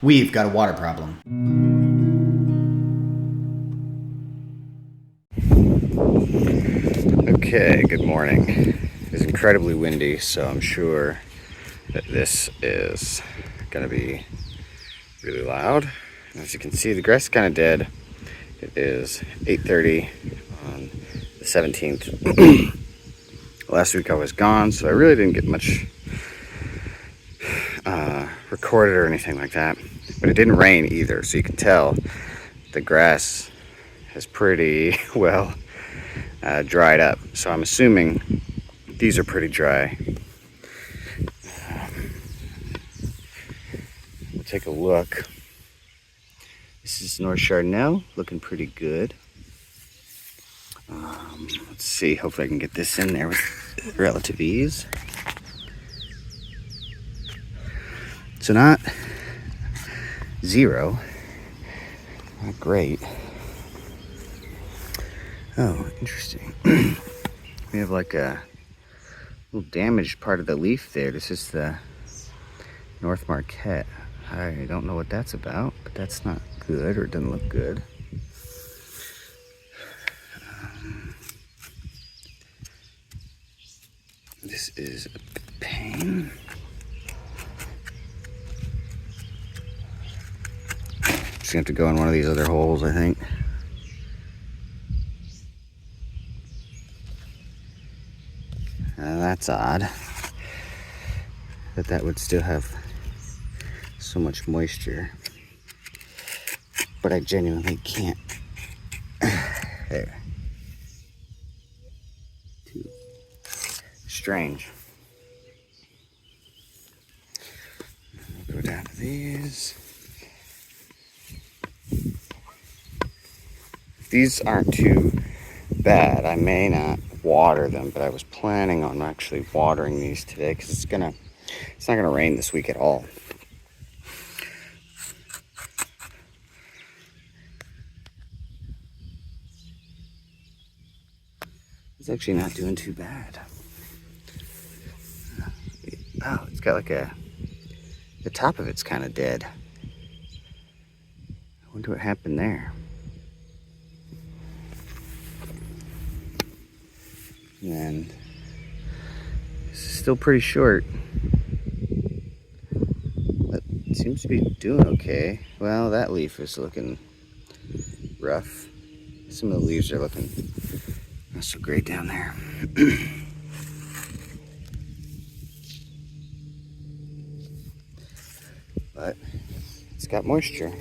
We've got a water problem. Okay, good morning. It's incredibly windy, so I'm sure that this is gonna be really loud. As you can see, the grass is kind of dead. It is 8:30 on the 17th. Last week I was gone, so I really didn't get much recorded or anything like that. But it didn't rain either, so you can tell the grass is pretty well dried up. So I'm assuming these are pretty dry. We'll take a look. This is North Chardonnay, looking pretty good. Let's see, hopefully I can get this in there with relative ease. So not zero, not great. Oh, interesting. We have like a little damaged part of the leaf there. This is the North Marquette. I don't know what that's about, but that's not good, or it doesn't look good. This is a pain. Just gonna have to go in one of these other holes, I think. That's odd that would still have so much moisture, but I genuinely can't. There. Too strange. We'll go down to these. These aren't too bad. I may not water them, but I was planning on actually watering these today because it's not gonna rain this week at all. It's actually not doing too bad. Oh, it's got like the top of it's kind of dead. I wonder what happened there. And this is still pretty short, but it seems to be doing okay. Well, that leaf is looking rough. Some of the leaves are looking not so great down there. But it's got moisture.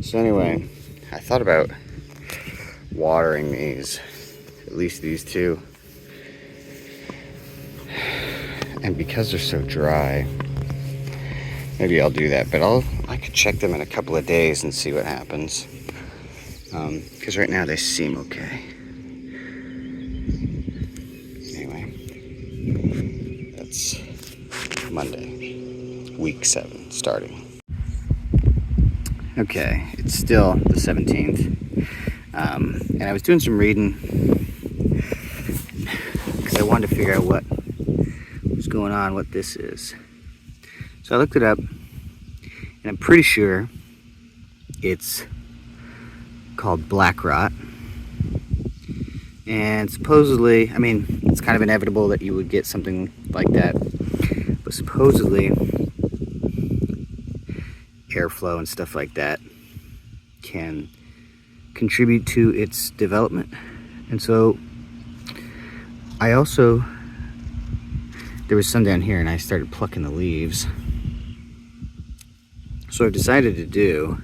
So anyway, I thought about watering these, at least these two. And because they're so dry, maybe I'll do that, but I could check them in a couple of days and see what happens. Because right now they seem okay. Anyway, that's Monday, week 7 starting. Okay, it's still the 17th. And I was doing some reading because I wanted to figure out what was going on, what this is. So I looked it up, and I'm pretty sure it's called black rot. And supposedly, I mean, it's kind of inevitable that you would get something like that, but supposedly airflow and stuff like that can contribute to its development. And so I also, there was some down here and I started plucking the leaves. So what I've decided to do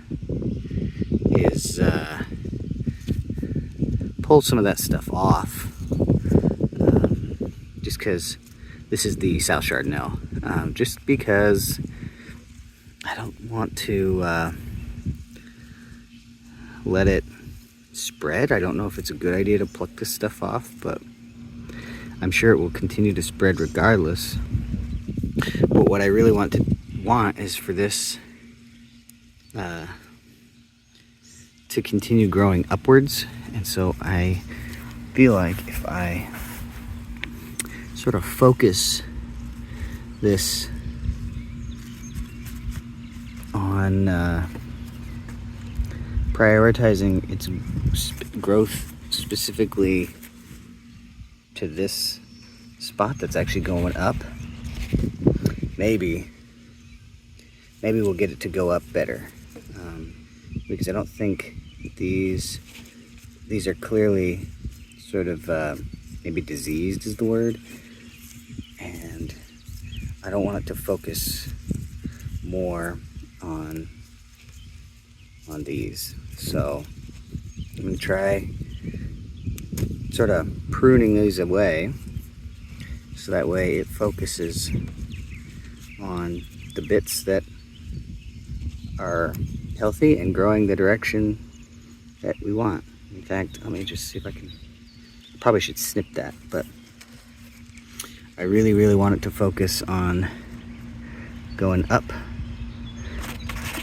is pull some of that stuff off, just because this is the South Chardonnay, just because I don't want to let it spread. I don't know if it's a good idea to pluck this stuff off, but I'm sure it will continue to spread regardless. But what I really want is for this to continue growing upwards. And so I feel like if I sort of focus this on prioritizing its growth specifically to this spot that's actually going up. Maybe we'll get it to go up better, because I don't think these are clearly sort of maybe diseased is the word, and I don't want it to focus more on these. So I'm gonna try sort of pruning these away, so that way it focuses on the bits that are healthy and growing the direction that we want. In fact, let me just see if I can, probably should snip that, but I really want it to focus on going up,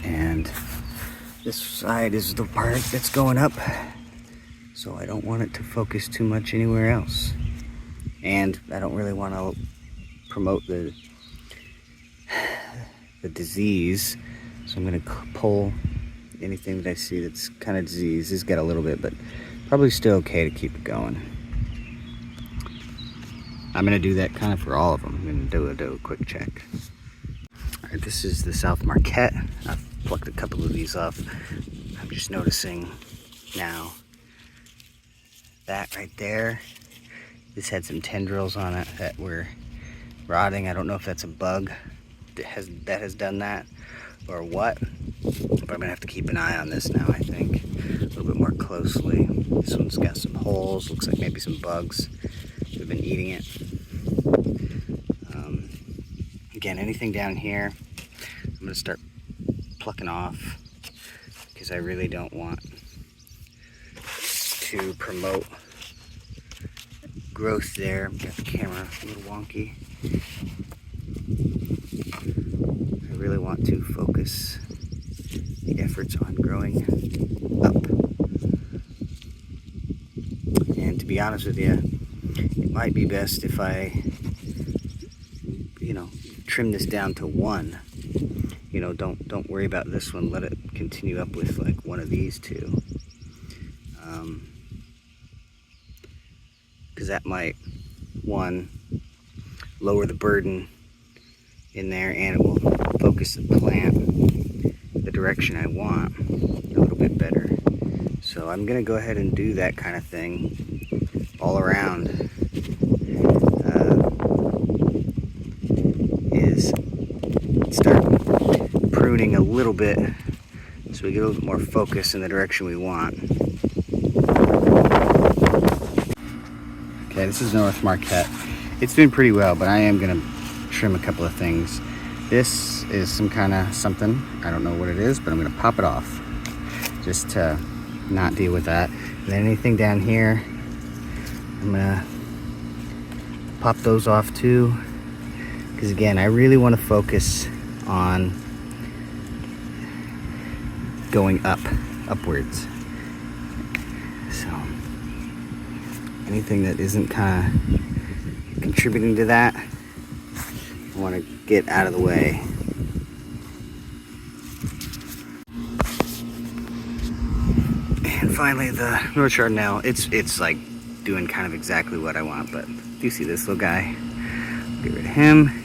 and this side is the part that's going up, so I don't want it to focus too much anywhere else. And I don't really want to promote the disease, so I'm going to pull anything that I see that's kind of diseased. It's got a little bit, but probably still okay to keep it going. I'm going to do that kind of for all of them. I'm going to do a quick check. All right, this is the South Marquette. I've plucked a couple of these off. I'm just noticing now that right there, this had some tendrils on it that were rotting. I don't know if that's a bug that has done that or what, but I'm gonna have to keep an eye on this now, I think, a little bit more closely. This one's got some holes, looks like maybe some bugs have been eating it. Again, anything down here, I'm gonna start plucking off, because I really don't want to promote growth there. Got the camera a little wonky. I really want to focus the efforts on growing up. And to be honest with you, it might be best if I, trim this down to one. Don't worry about this one. Let it continue up with like one of these two. Because that might, one, lower the burden in there, and it will focus the plant the direction I want a little bit better. So I'm gonna go ahead and do that kind of thing all around. Is start pruning a little bit so we get a little bit more focus in the direction we want. Okay, this is North Marquette. It's doing pretty well, but I am gonna trim a couple of things. This is some kind of something, I don't know what it is, but I'm gonna pop it off just to not deal with that. And then anything down here, I'm gonna pop those off too, because again, I really want to focus on going upwards. So anything that isn't kind of contributing to that, I want to get out of the way. And finally, the North Chardonnay, it's like doing kind of exactly what I want, but do you see this little guy? Get rid of him.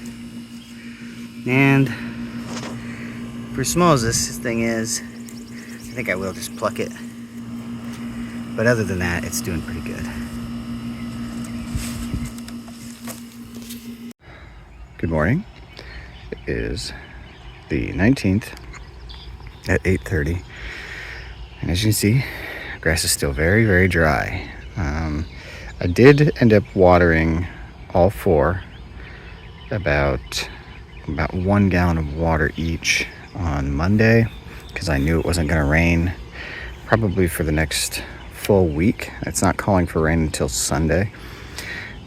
And for as small as this thing is, I think I will just pluck it. But other than that, it's doing pretty good. Good morning. It is the 19th at 8:30. And as you can see, grass is still very dry. I did end up watering all four about 1 gallon of water each on Monday, because I knew it wasn't going to rain probably for the next full week. It's not calling for rain until Sunday.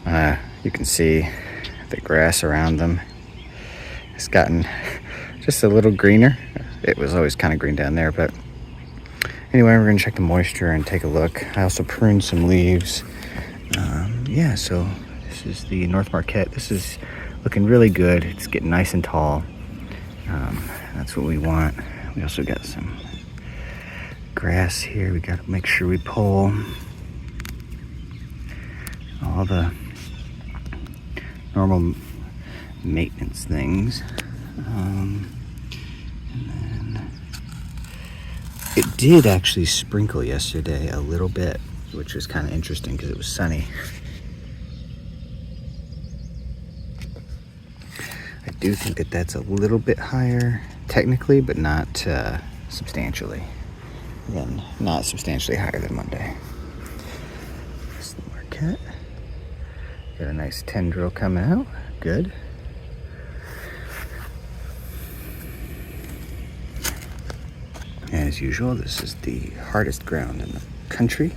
You can see the grass around them has gotten just a little greener. It was always kind of green down there, but anyway, we're going to check the moisture and take a look. I also pruned some leaves. Yeah, so this is the North Marquette. This is looking really good. It's getting nice and tall. That's what we want. We also got some grass here. We got to make sure we pull all the normal maintenance things. And then it did actually sprinkle yesterday a little bit, which was kind of interesting because it was sunny. I do think that that's a little bit higher technically, but not substantially. Again, not substantially higher than Monday. There's the Marquette. Got a nice tendril coming out. Good. As usual, this is the hardest ground in the country.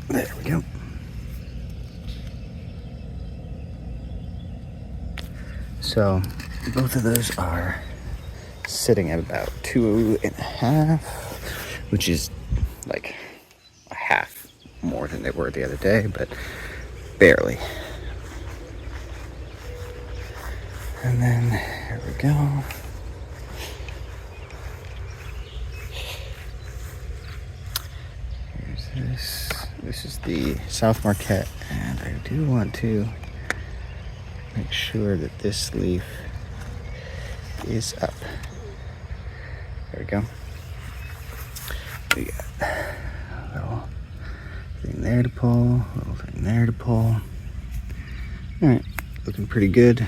There we go. So both of those are sitting at about 2.5, which is like a half more than they were the other day, but barely. And then here we go. Here's this. This is the South Marquette, and I do want to make sure that this leaf is up. There we go. We got a little thing there to pull, a little thing there to pull. All right, looking pretty good.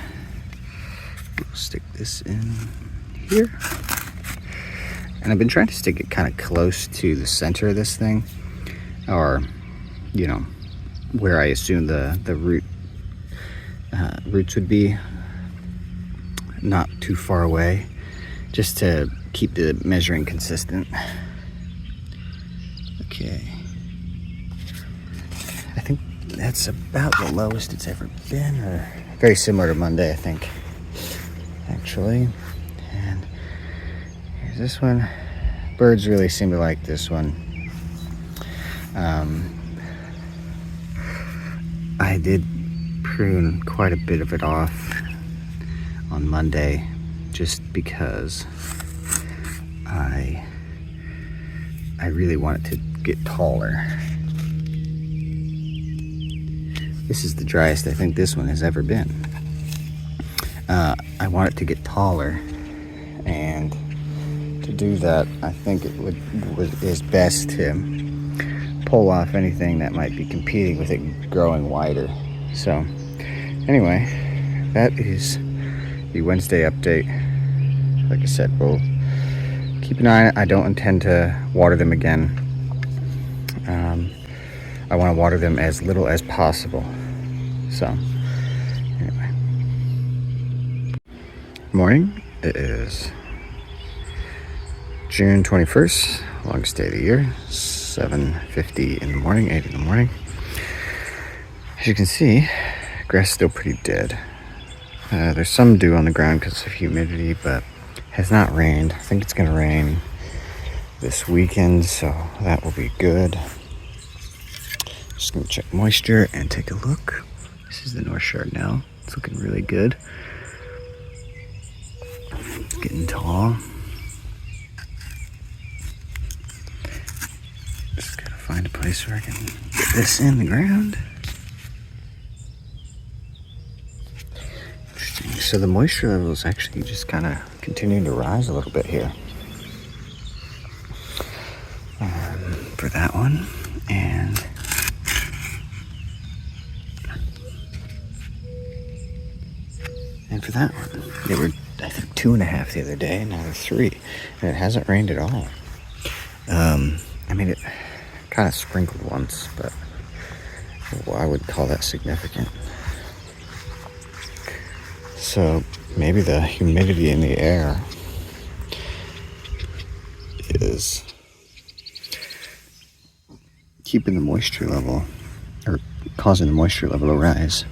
We'll stick this in here. And I've been trying to stick it kind of close to the center of this thing, or, you know, where I assume the roots would be, not too far away, just to keep the measuring consistent. Okay. I think that's about the lowest it's ever been, or very similar to Monday, I think, actually. And here's this one. Birds really seem to like this one. I did prune quite a bit of it off on Monday just because I really want it to get taller. This is the driest I think this one has ever been. I want it to get taller, and to do that, I think it is best to pull off anything that might be competing with it growing wider. So anyway, that is the Wednesday update. Like I said, we'll keep an eye on it. I don't intend to water them again. I want to water them as little as possible. So anyway, morning. It is June 21st, longest day of the year. 7:50 in the morning, 8 in the morning. As you can see, grass is still pretty dead. There's some dew on the ground because of humidity, but has not rained. I think it's going to rain this weekend, so that will be good. Just going to check moisture and take a look. This is the North Shard now. It's looking really good. It's getting tall. Just got to find a place where I can get this in the ground. So the moisture level is actually just kind of continuing to rise a little bit here for that one, and for that one. They were, I think, 2.5 the other day, and now they're 3, and it hasn't rained at all. I mean, it kind of sprinkled once, but I would call that significant. So maybe the humidity in the air is keeping the moisture level, or causing the moisture level to rise.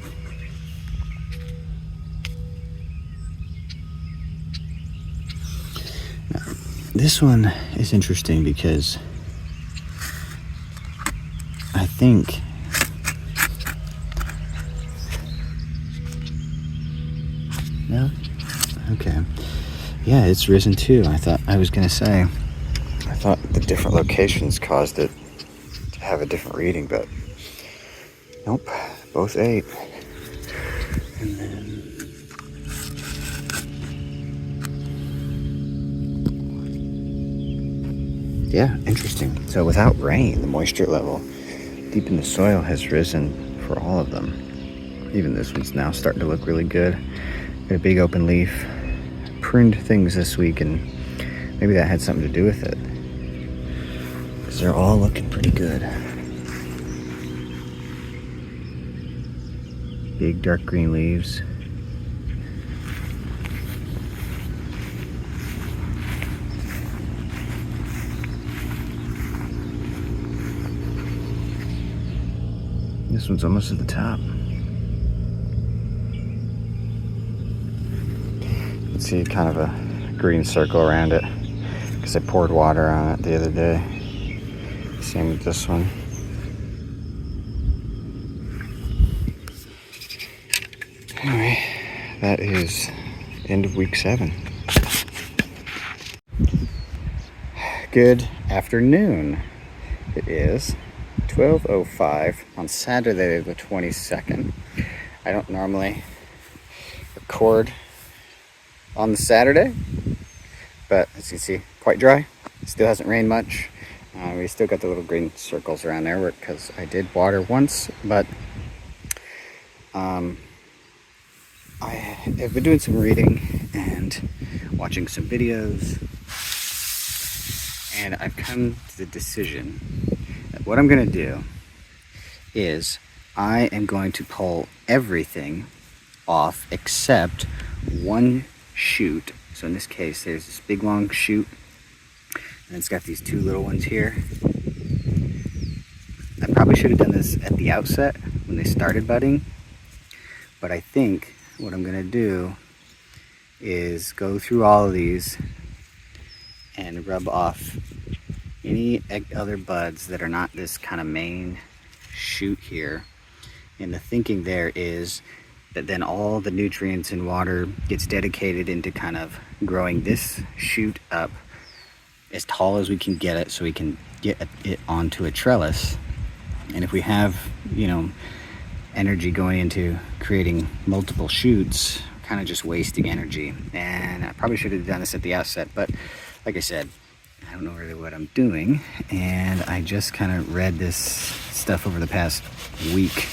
Now, this one is interesting because I think No? Okay. Yeah, it's risen too. I thought the different locations caused it to have a different reading, but nope, both 8. And then yeah, interesting. So without rain, the moisture level deep in the soil has risen for all of them. Even this one's now starting to look really good. Got a big open leaf. Pruned things this week, and maybe that had something to do with it, because they're all looking pretty good. Big dark green leaves. This one's almost at the top. You can see kind of a green circle around it because I poured water on it the other day. Same with this one. Anyway, that is end of week 7. Good afternoon. It is 12:05 on Saturday the 22nd. I don't normally record on the Saturday, but as you can see, quite dry. Still hasn't rained much. We still got the little green circles around there because I did water once, but I have been doing some reading and watching some videos, and I've come to the decision that what I'm going to do is I am going to pull everything off except one shoot. So in this case, there's this big long shoot, and it's got these 2 little ones here. I probably should have done this at the outset when they started budding, but I think what I'm going to do is go through all of these and rub off any other buds that are not this kind of main shoot here. And the thinking there is that then all the nutrients and water gets dedicated into kind of growing this shoot up as tall as we can get it, so we can get it onto a trellis. And if we have, energy going into creating multiple shoots, kind of just wasting energy. And I probably should have done this at the outset, but like I said, I don't know really what I'm doing, and I just kind of read this stuff over the past week.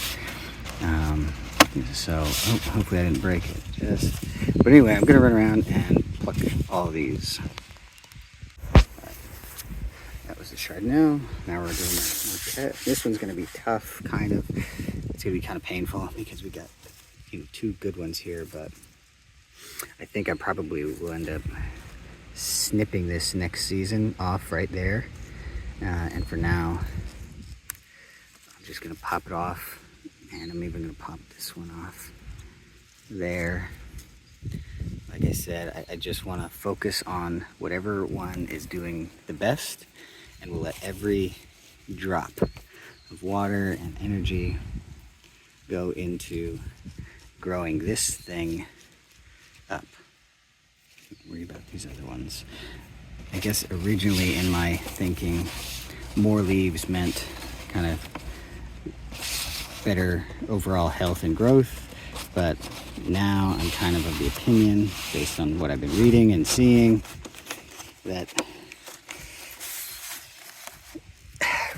So hopefully I didn't break it. But anyway, I'm gonna run around and pluck all of these. That was the Chardonnay. Now we're doing the Marquette. This one's gonna be tough, kind of. It's gonna be kind of painful because we got 2 good ones here, but I think I probably will end up snipping this next season off right there. And for now, I'm just gonna pop it off, and I'm even gonna pop this one off there. Like I said, I just want to focus on whatever one is doing the best, and we'll let every drop of water and energy go into growing this thing up. Don't worry about these other ones. I guess originally in my thinking, more leaves meant kind of better overall health and growth, but now I'm kind of the opinion, based on what I've been reading and seeing, that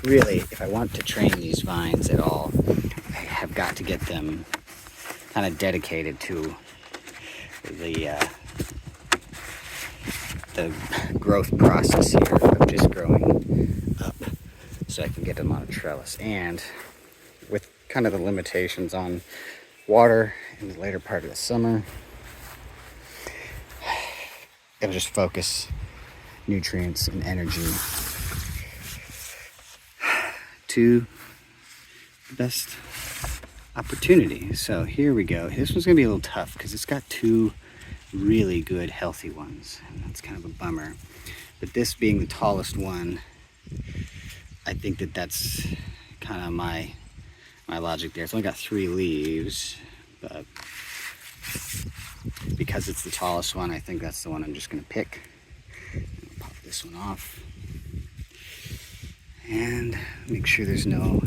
really, if I want to train these vines at all, I have got to get them kind of dedicated to the growth process here of just growing up, so I can get them on a trellis. And with kind of the limitations on water in the later part of the summer, it'll just focus nutrients and energy to the best opportunity. So here we go. This one's gonna be a little tough because it's got 2 really good healthy ones, and that's kind of a bummer. But this being the tallest one, I think that's kind of my logic there. It's only got 3 leaves, but because it's the tallest one, I think that's the one I'm just going to pick. Pop this one off. And make sure there's no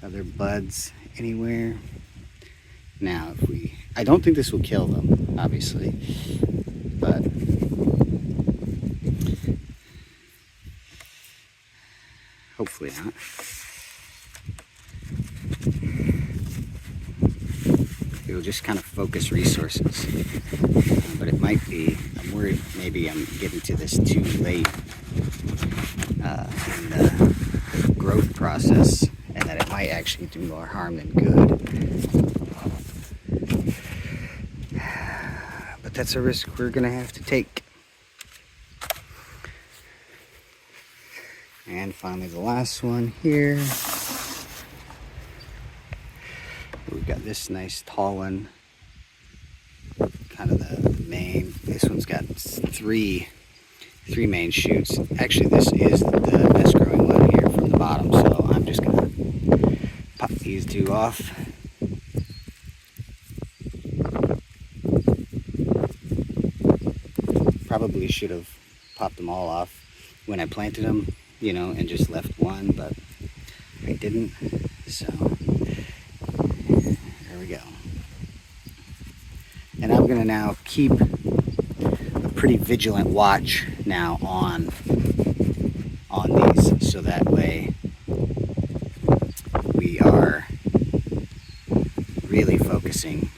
other buds anywhere. Now, I don't think this will kill them, obviously, but hopefully not. It'll just kind of focus resources, but it might be, I'm worried maybe I'm getting to this too late in the growth process, and that it might actually do more harm than good. But that's a risk we're gonna have to take. And finally the last one here. We've got this nice tall one, kind of the main. This one's got three main shoots. Actually, this is the best growing one here from the bottom, so I'm just gonna pop these two off. Probably should have popped them all off when I planted them, you know, and just left one, but I didn't, so there we go. And I'm gonna now keep a pretty vigilant watch now on these, so that way we are really focusing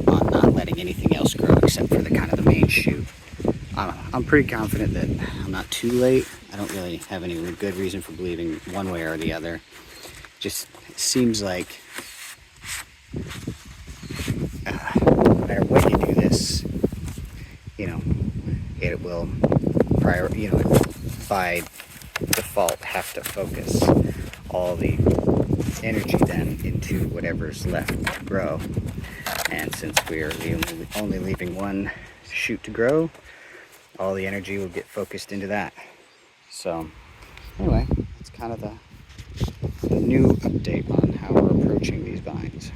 on not letting anything else grow except for the kind of the main shoot. I'm pretty confident that I'm not too late. I don't really have any good reason for believing one way or the other. Just it seems like no matter when you do this, you know, it will by default have to focus all the energy then into whatever's left to grow. And since we are only leaving one shoot to grow, all the energy will get focused into that. So anyway, it's kind of the new update on how we're approaching these vines.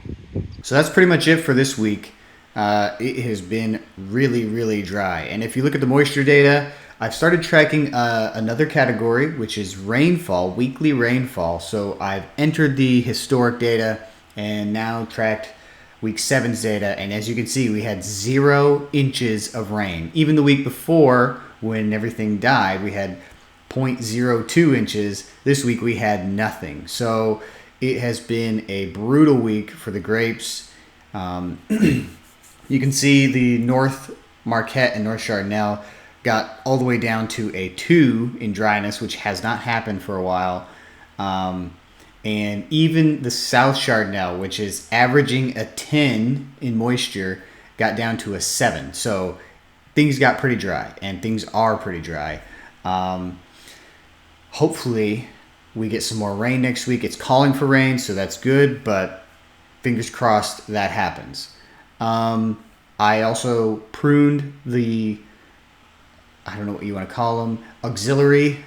So that's pretty much it for this week. It has been really, really dry. And if you look at the moisture data, I've started tracking another category, which is rainfall, weekly rainfall. So I've entered the historic data and now tracked week 7's data. And as you can see, we had 0 inches of rain. Even the week before, when everything died, we had 0.02 inches. This week we had nothing. So it has been a brutal week for the grapes. You can see the North Marquette and North Chardonnay got all the way down to a 2 in dryness, which has not happened for a while. And even the South Chardonnay, which is averaging a 10 in moisture, got down to a 7. So things got pretty dry, and things are pretty dry. Hopefully we get some more rain next week. It's calling for rain, so that's good, but fingers crossed that happens. I also pruned the, I don't know what you want to call them, auxiliary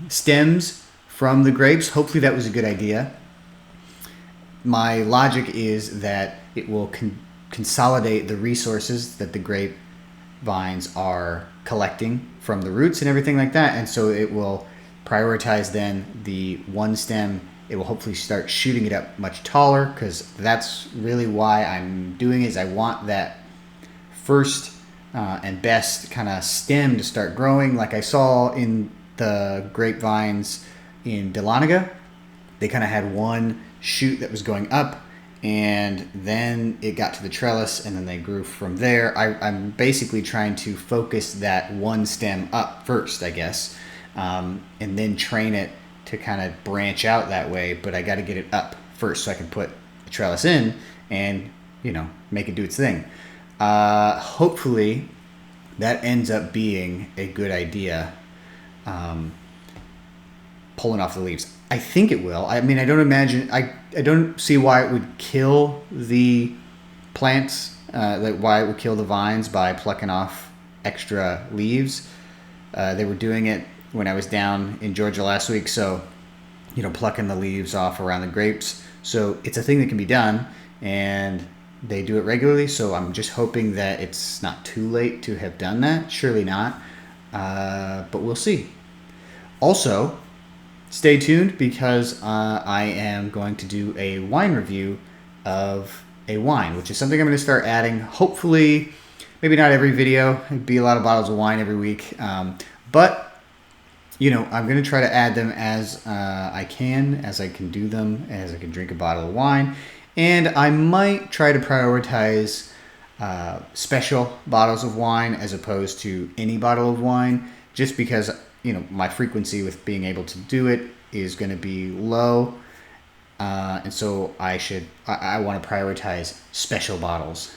stems from the grapes. Hopefully that was a good idea. My logic is that it will consolidate the resources that the grape vines are collecting from the roots and everything like that, and so it will prioritize then the one stem. It will hopefully start shooting it up much taller, because that's really why I'm doing it, is I want that first and best kind of stem to start growing. Like I saw in the grapevines in Dahlonega, they kind of had one shoot that was going up, and then it got to the trellis, and then they grew from there. I'm basically trying to focus that one stem up first, I guess, and then train it to kind of branch out that way. But I got to get it up first so I can put the trellis in and, you know, make it do its thing. Hopefully that ends up being a good idea, pulling off the leaves. I think it will. I mean, I don't see why it would kill the plants, why it would kill the vines by plucking off extra leaves. They were doing it when I was down in Georgia last week, so, you know, plucking the leaves off around the grapes. So it's a thing that can be done, and they do it regularly, so I'm just hoping that it's not too late to have done that. Surely not, but we'll see. Also, stay tuned because I am going to do a wine review of a wine, which is something I'm going to start adding. Hopefully, maybe not every video. It'd be a lot of bottles of wine every week, but I'm going to try to add them as I can do them, as I can drink a bottle of wine. And I might try to prioritize special bottles of wine as opposed to any bottle of wine, just because, my frequency with being able to do it is going to be low. And so I want to prioritize special bottles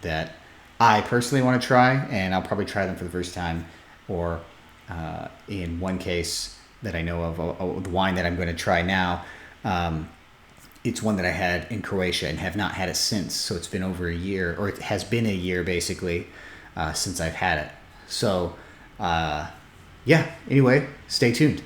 that I personally want to try, and I'll probably try them for the first time, or in one case that I know of, the wine that I'm going to try now, it's one that I had in Croatia and have not had it since. So it's been over a year, or it has been a year basically, since I've had it. So, yeah, anyway, stay tuned.